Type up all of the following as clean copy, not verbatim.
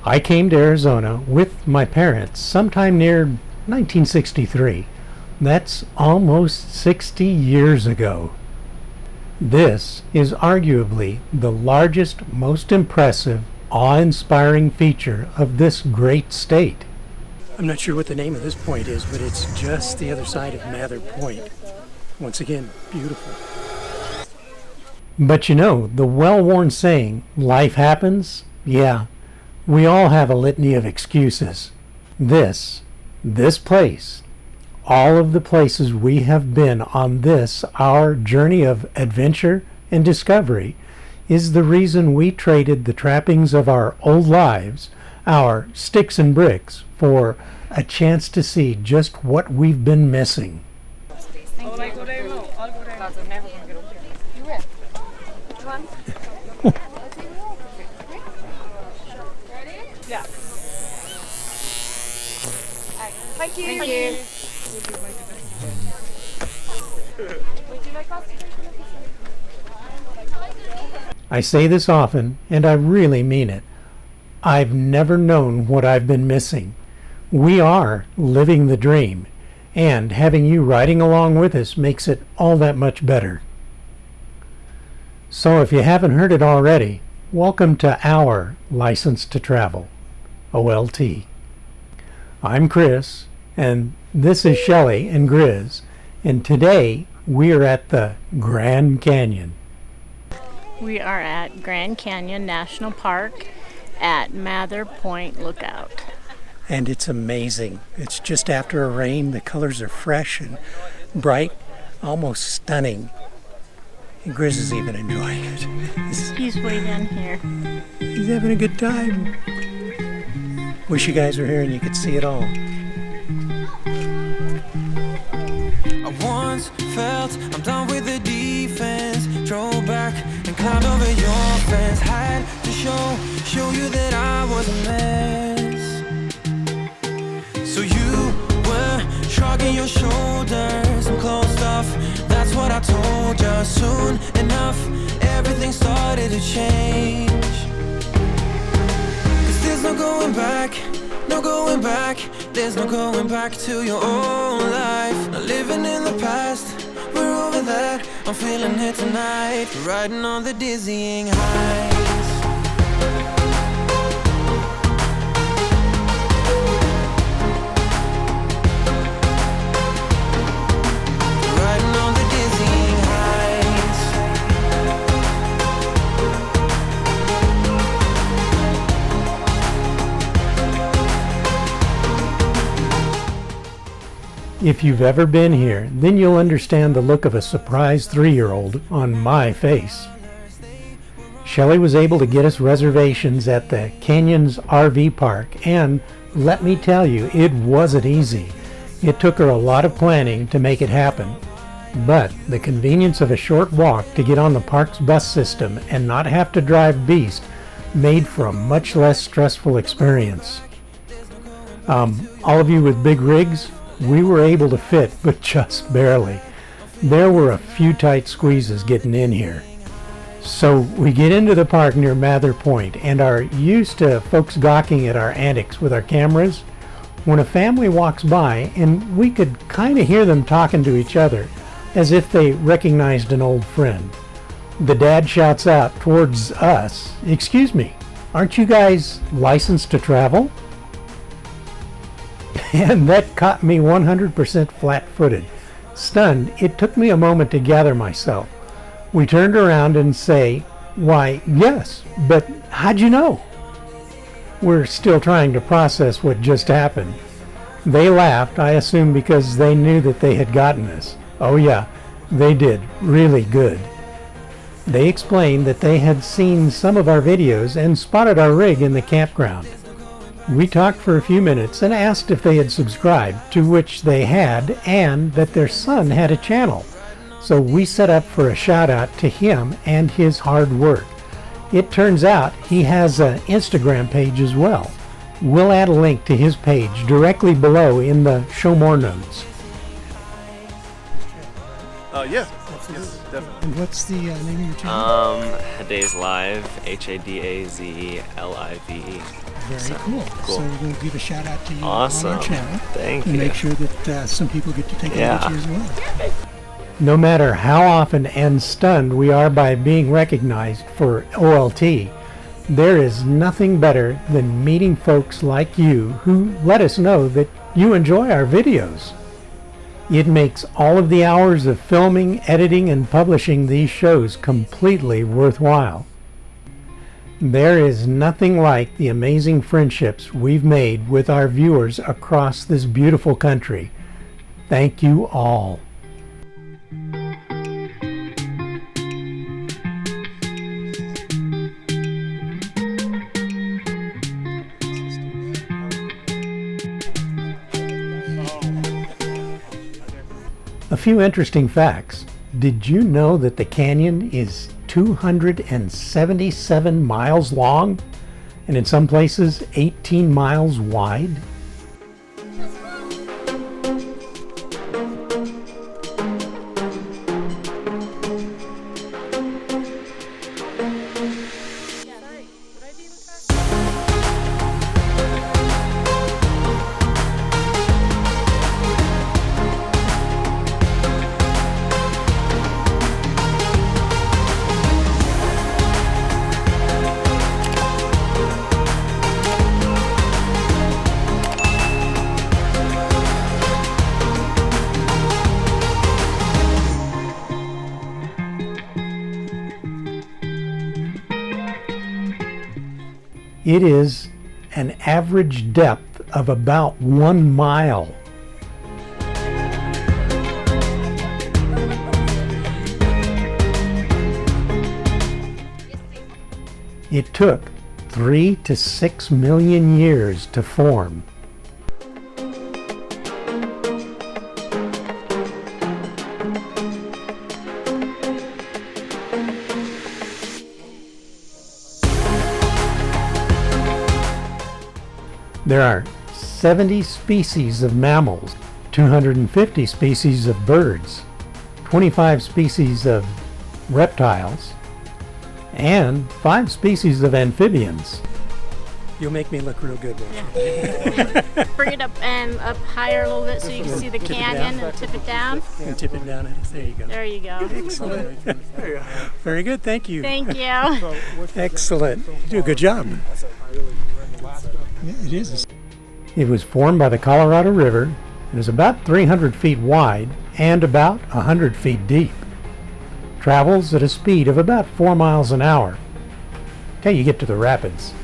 I came to Arizona with my parents sometime near 1963. That's almost 60 years ago. This is arguably the largest, most impressive, awe-inspiring feature of this great state. I'm not sure what the name of this point is, but it's just the other side of Mather Point. Once again, beautiful. But you know, the well-worn saying, life happens? Yeah, we all have a litany of excuses. This place, all of the places we have been on this, our journey of adventure and discovery, is the reason we traded the trappings of our old lives, our sticks and bricks, for a chance to see just what we've been missing. Yeah. Thank you. Thank you. Would you like us to take a look? I say this often, and I really mean it. I've never known what I've been missing. We are living the dream, and having you riding along with us makes it all that much better. So if you haven't heard it already, welcome to our License to Travel, OLT. I'm Chris, and this is Shelley and Grizz, and today we are at the Grand Canyon. We are at Grand Canyon National Park at Mather Point Lookout. And it's amazing. It's just after a rain. The colors are fresh and bright, almost stunning. And Grizz is even enjoying it. He's way down here. He's having a good time. Wish you guys were here and you could see it all. I once felt I'm done with the defense. Drove back and climbed over your fence. Had to show you that I was a mess. So you were shrugging your shoulders. I'm closed off, that's what I told you. Soon enough, everything started to change. Cause there's no going back, no going back. There's no going back to your old life. Not living in the past, we're over that. I'm feeling it tonight, riding on the dizzying heights. Riding on the dizzying heights. If you've ever been here, then you'll understand the look of a surprised 3-year-old on my face. Shelley was able to get us reservations at the Canyons RV Park, and let me tell you, it wasn't easy. It took her a lot of planning to make it happen. But the convenience of a short walk to get on the park's bus system and not have to drive Beast made for a much less stressful experience. All of you with big rigs, we were able to fit, but just barely. There were a few tight squeezes getting in here. So we get into the park near Mather Point and are used to folks gawking at our antics with our cameras when a family walks by, and we could kind of hear them talking to each other as if they recognized an old friend. The dad shouts out towards us, "Excuse me, aren't you guys licensed to travel?" And that caught me 100% flat-footed. Stunned, it took me a moment to gather myself. We turned around and say, "Why, yes, but how'd you know?" We're still trying to process what just happened. They laughed, I assume because they knew that they had gotten us. Oh yeah, they did really good. They explained that they had seen some of our videos and spotted our rig in the campground. We talked for a few minutes and asked if they had subscribed, to which they had, and that their son had a channel. So we set up for a shout out to him and his hard work. It turns out he has an Instagram page as well. We'll add a link to his page directly below in the Show More notes. Yes, definitely. And what's the name of your channel? Hadaze Live, HADAZLIVE. Very cool. So we're going to give a shout out to you Awesome. on our channel. Thank and you. make sure that some people get to take a look at you as well. No matter how often and stunned we are by being recognized for OLT, there is nothing better than meeting folks like you who let us know that you enjoy our videos. It makes all of the hours of filming, editing, and publishing these shows completely worthwhile. There is nothing like the amazing friendships we've made with our viewers across this beautiful country. Thank you all. A few interesting facts. Did you know that the canyon is 277 miles long and in some places 18 miles wide? It is an average depth of about 1 mile. It took 3 to 6 million years to form. There are 70 species of mammals, 250 species of birds, 25 species of reptiles, and 5 species of amphibians. You'll make me look real good, won't you? Bring it up and up higher a little bit so you can see the canyon and tip it down. And tip it down. There you go. There you go. Excellent. Very good. Thank you. Thank you. Excellent. You do a good job. Yeah, it is. It was formed by the Colorado River and is about 300 feet wide and about 100 feet deep. Travels at a speed of about 4 miles an hour till you get to the rapids.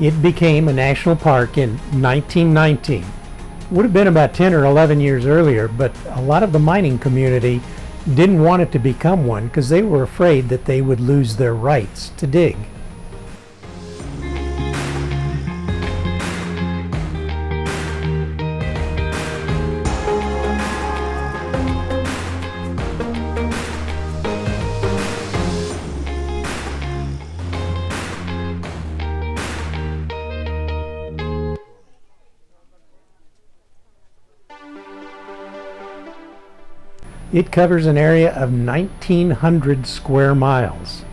It became a national park in 1919. Would have been about 10 or 11 years earlier, but a lot of the mining community didn't want it to become one because they were afraid that they would lose their rights to dig. It covers an area of 1,900 square miles.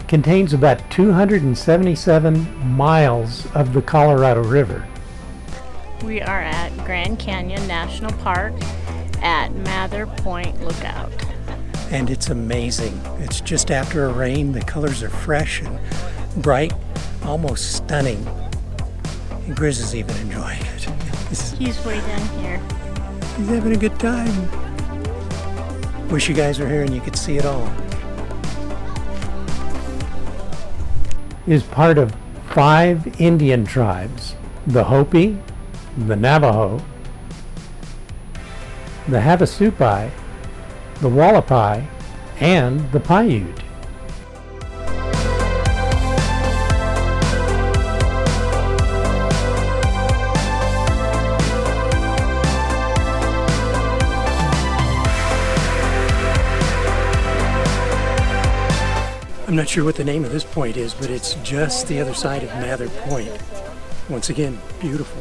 Contains about 277 miles of the Colorado River. We are at Grand Canyon National Park at Mather Point Lookout. And it's amazing. It's just after a rain. The colors are fresh and bright, almost stunning. And Grizz is even enjoying it. He's way down here. He's having a good time. Wish you guys were here and you could see it all. is part of 5 Indian tribes: the Hopi, the Navajo, the Havasupai, the Wallapai, and the Paiute. I'm not sure what the name of this point is, but it's just the other side of Mather Point. Once again, beautiful.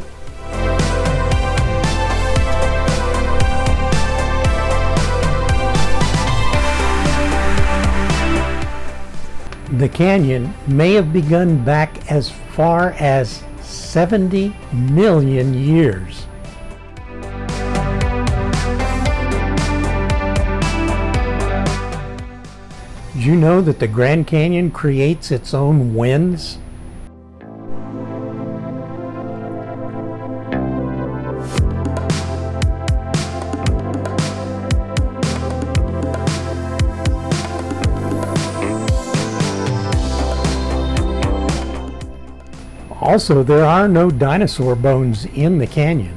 The canyon may have begun back as far as 70 million years. Did you know that the Grand Canyon creates its own winds? Also, there are no dinosaur bones in the canyon.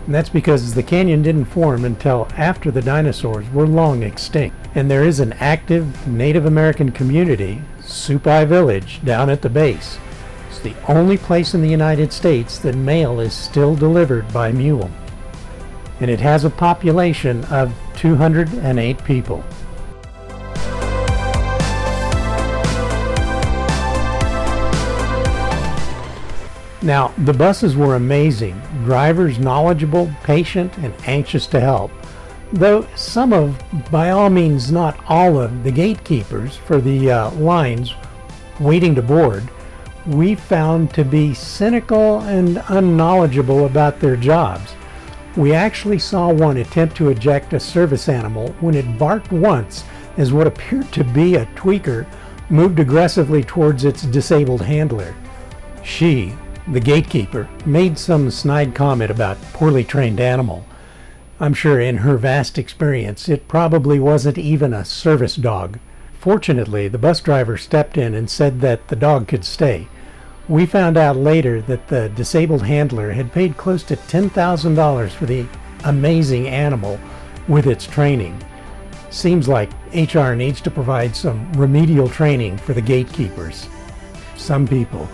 And that's because the canyon didn't form until after the dinosaurs were long extinct. And there is an active Native American community, Supai Village, down at the base. It's the only place in the United States that mail is still delivered by mule. And it has a population of 208 people. Now, the buses were amazing. Drivers knowledgeable, patient, and anxious to help. Though some of, by all means not all of, the gatekeepers for the lines waiting to board, we found to be cynical and unknowledgeable about their jobs. We actually saw one attempt to eject a service animal when it barked once as what appeared to be a tweaker moved aggressively towards its disabled handler. She, the gatekeeper, made some snide comment about poorly trained animal. I'm sure in her vast experience it probably wasn't even a service dog. Fortunately, the bus driver stepped in and said that the dog could stay. We found out later that the disabled handler had paid close to $10,000 for the amazing animal with its training. Seems like HR needs to provide some remedial training for the gatekeepers. Some people.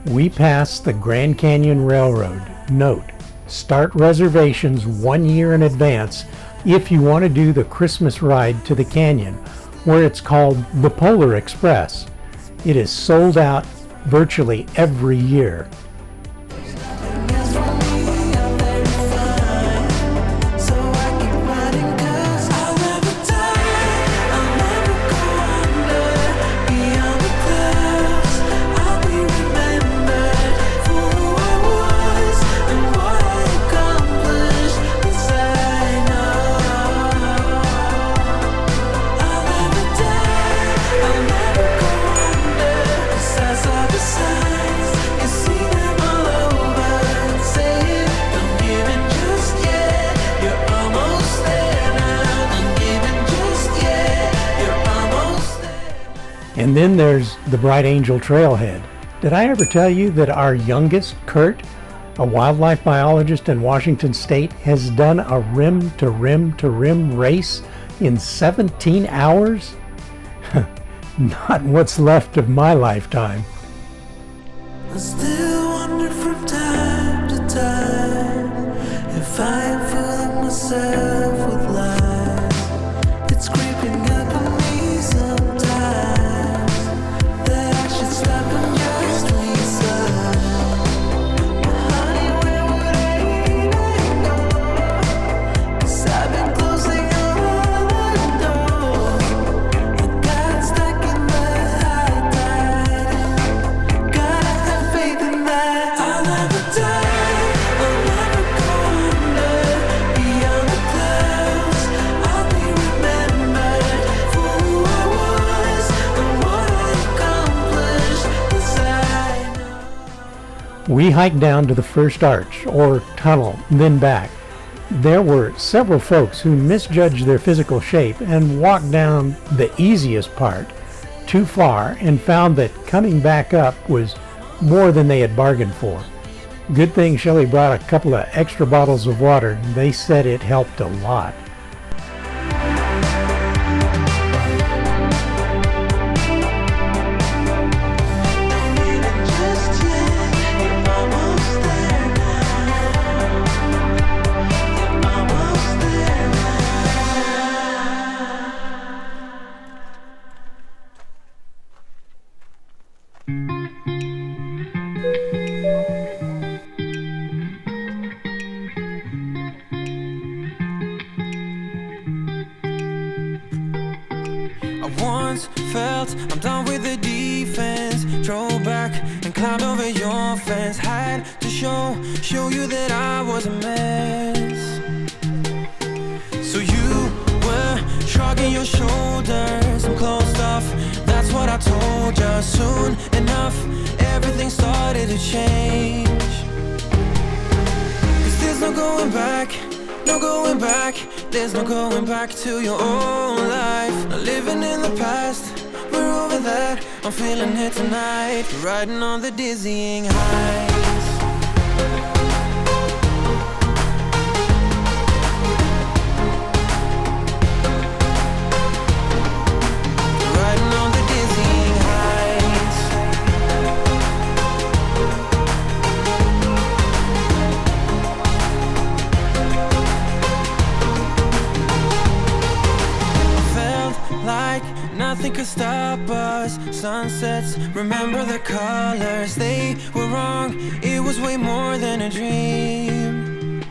We passed the Grand Canyon Railroad. Note, start reservations 1 year in advance if you want to do the Christmas ride to the canyon, where it's called the Polar Express. It is sold out virtually every year. And then there's the Bright Angel Trailhead. Did I ever tell you that our youngest, Kurt, a wildlife biologist in Washington State, has done a rim-to-rim-to-rim race in 17 hours? Not what's left of my lifetime. I still wonder from time to time if I am fooling myself with lies. It's creeping up on me sometimes that I should stop and just resign. Honey, where would I go? 'Cause I've been closing all the doors. I got stuck in the high tide. Gotta have faith in that. I'll never die, I'll never go under. Beyond the clouds, We hiked down to the first arch, or tunnel, then back. There were several folks who misjudged their physical shape and walked down the easiest part too far and found that coming back up was more than they had bargained for. Good thing Shelley brought a couple of extra bottles of water. They said it helped a lot. Once felt I'm done with the defense. Drove back and climbed over your fence. Had to show you that I was a mess. So you were shrugging your shoulders. I'm closed off, that's what I told you. Soon enough, everything started to change. 'Cause there's no going back, no going back. There's no going back to your old life. Not living in the past, we're over that. I'm feeling it tonight, riding on the dizzying highs. Riding on the dizzying highs. Like nothing could stop us. Sunsets, remember the colors. They were wrong, it was way more than a dream.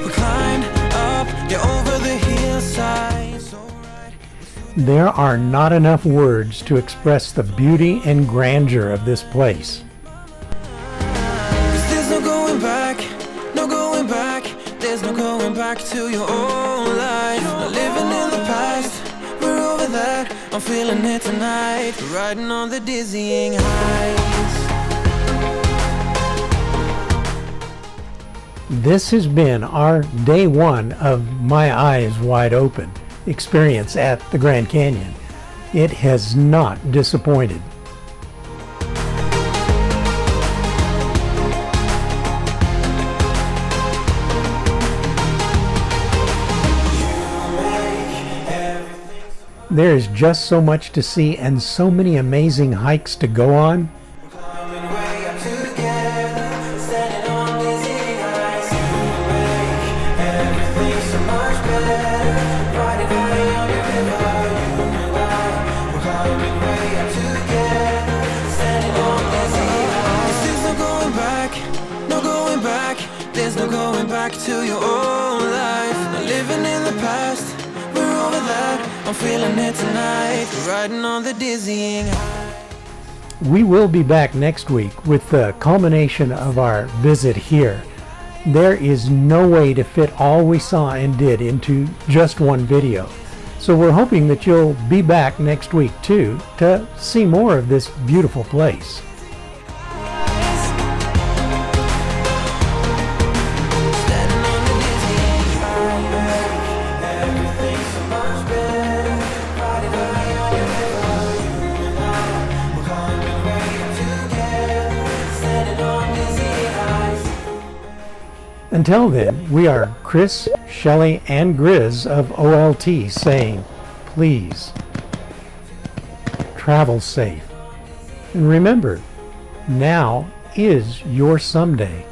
We climbed up, yeah, over the hillside. So right. There are not enough words to express the beauty and grandeur of this place. 'Cause there's no going back, no going back. There's no going back to your old life. Not living in the past, we're over that. I'm feeling it tonight, riding on the dizzying highs. This has been our day one of My Eyes Wide Open experience at the Grand Canyon. It has not disappointed. There is just so much to see and so many amazing hikes to go on. Climbing way up together, standing on dizzying highs. You make everything so much better. Riding high on your river, you and I. We're climbing way up together, standing on dizzying highs. There's no going back, no going back. There's no going back to your old life. Not living in the past, we're over that. I'm feeling it tonight, riding on the dizzying high. We will be back next week with the culmination of our visit here. There is no way to fit all we saw and did into just one video. So we're hoping that you'll be back next week too to see more of this beautiful place. Standing on the dizzying high, everything's so much better. Riding high on your river, you and I. We're climbing way up together, standing on dizzying highs. Until then, we are Chris, Shelley, and Grizz of OLT saying, please, travel safe. And remember, now is your someday.